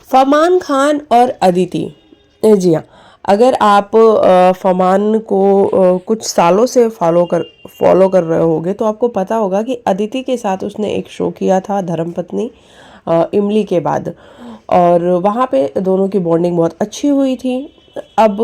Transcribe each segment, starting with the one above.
फरमान खान और अदिति, जी हाँ, अगर आप फरमान को कुछ सालों से फॉलो कर रहे होगे तो आपको पता होगा कि अदिति के साथ उसने एक शो किया था धर्मपत्नी इमली के बाद, और वहाँ पे दोनों की बॉन्डिंग बहुत अच्छी हुई थी। अब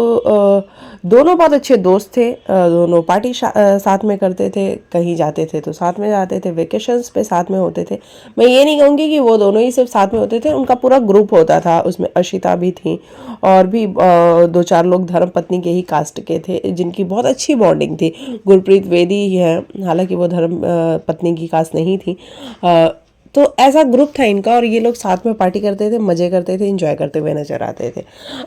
दोनों बहुत अच्छे दोस्त थे, दोनों पार्टी साथ में करते थे, कहीं जाते थे तो साथ में जाते थे, वेकेशंस पे साथ में होते थे। मैं ये नहीं कहूँगी कि वो दोनों ही सिर्फ साथ में होते थे, उनका पूरा ग्रुप होता था, उसमें अशिता भी थी और भी दो चार लोग धर्मपत्नी के ही कास्ट के थे जिनकी बहुत अच्छी बॉन्डिंग थी। गुरप्रीत बेदी ही है, हालांकि वो धर्म पत्नी की कास्ट नहीं थी। तो ऐसा ग्रुप था इनका और ये लोग साथ में पार्टी करते थे, मज़े करते थे, इंजॉय करते हुए नजर आते थे।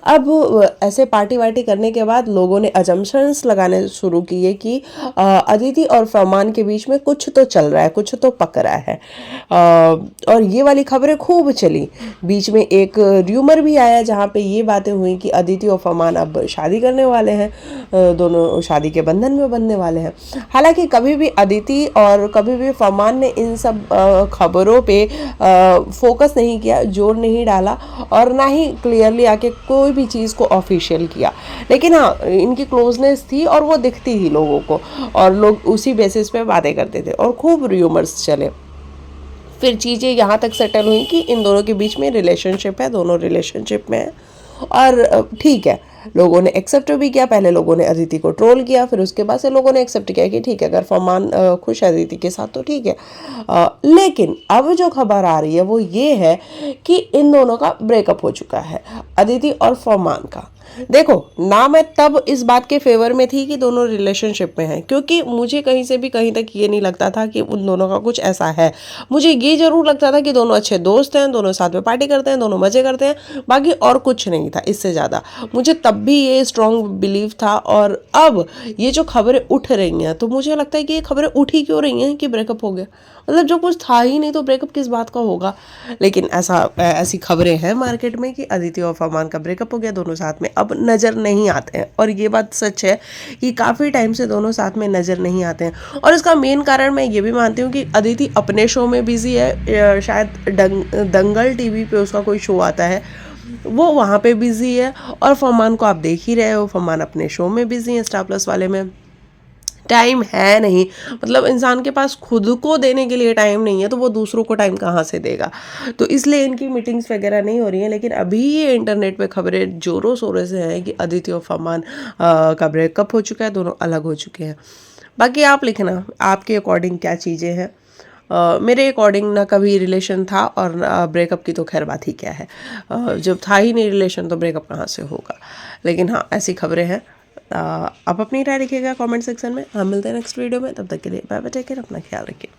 अब ऐसे पार्टी वार्टी करने के बाद लोगों ने अजम्पशंस लगाने शुरू किए कि अदिति और फरमान के बीच में कुछ तो चल रहा है, कुछ तो पक रहा है। और ये वाली खबरें खूब चली। बीच में एक र्यूमर भी आया जहाँ पे ये बातें हुई कि अदिति और फरमान अब शादी करने वाले हैं, दोनों शादी के बंधन में बंधने वाले हैं। हालांकि कभी भी अदिति और कभी भी फरमान ने इन सब खबरों पे फोकस नहीं किया, जोर नहीं डाला और ना ही क्लियरली आके कोई भी चीज़ को ऑफिशियल किया। लेकिन हाँ, इनकी क्लोजनेस थी और वो दिखती थी लोगों को, और लोग उसी बेसिस पे बातें करते थे और खूब र्यूमर्स चले। फिर चीज़ें यहाँ तक सेटल हुई कि इन दोनों के बीच में रिलेशनशिप है, दोनों रिलेशनशिप में है और ठीक है, लोगों ने एक्सेप्ट भी किया। पहले लोगों ने अदिति को ट्रोल किया, फिर उसके बाद से लोगों ने एक्सेप्ट किया कि ठीक है, अगर फरमान खुश है अदिति के साथ तो ठीक है। लेकिन अब जो खबर आ रही है वो ये है कि इन दोनों का ब्रेकअप हो चुका है, अदिति और फरमान का। देखो ना, मैं तब इस बात के फेवर में थी कि दोनों रिलेशनशिप में हैं, क्योंकि मुझे कहीं से भी कहीं तक ये नहीं लगता था कि उन दोनों का कुछ ऐसा है। मुझे ये जरूर लगता था कि दोनों अच्छे दोस्त हैं, दोनों साथ में पार्टी करते हैं, दोनों मजे करते हैं, बाकी और कुछ नहीं था इससे ज़्यादा। मुझे तब भी ये स्ट्रॉन्ग बिलीव था। और अब ये जो खबरें उठ रही हैं तो मुझे लगता है कि ये खबरें उठ ही क्यों रही हैं कि ब्रेकअप हो गया। मतलब जो कुछ था ही नहीं तो ब्रेकअप किस बात का होगा। लेकिन ऐसी खबरें हैं मार्केट में कि अदिति और फरमान का ब्रेकअप हो गया, दोनों साथ में अब नज़र नहीं आते हैं। और ये बात सच है कि काफ़ी टाइम से दोनों साथ में नज़र नहीं आते हैं। और इसका मेन कारण मैं ये भी मानती हूँ कि अदिति अपने शो में बिजी है, शायद दंगल टीवी पे उसका कोई शो आता है, वो वहाँ पे बिजी है। और फरमान को आप देख ही रहे हो, फरमान अपने शो में बिजी है, स्टार प्लस वाले में। टाइम है नहीं, मतलब इंसान के पास खुद को देने के लिए टाइम नहीं है तो वो दूसरों को टाइम कहाँ से देगा। तो इसलिए इनकी मीटिंग्स वगैरह नहीं हो रही हैं। लेकिन अभी ये इंटरनेट पे खबरें जोरों शोरों से हैं कि अदिति और फरमान का ब्रेकअप हो चुका है, दोनों अलग हो चुके हैं। बाकी आप लिखना आपके अकॉर्डिंग क्या चीज़ें हैं। मेरे अकॉर्डिंग ना कभी रिलेशन था और ब्रेकअप की तो खैर बात ही क्या है। जब था ही नहीं रिलेशन तो ब्रेकअप कहाँ से होगा। लेकिन हाँ, ऐसी खबरें हैं। आप अपनी राय लिखिएगा कमेंट सेक्शन में। हम मिलते हैं नेक्स्ट वीडियो में, तब तक के लिए बाय बाय, टेक केयर, अपना ख्याल रखिए।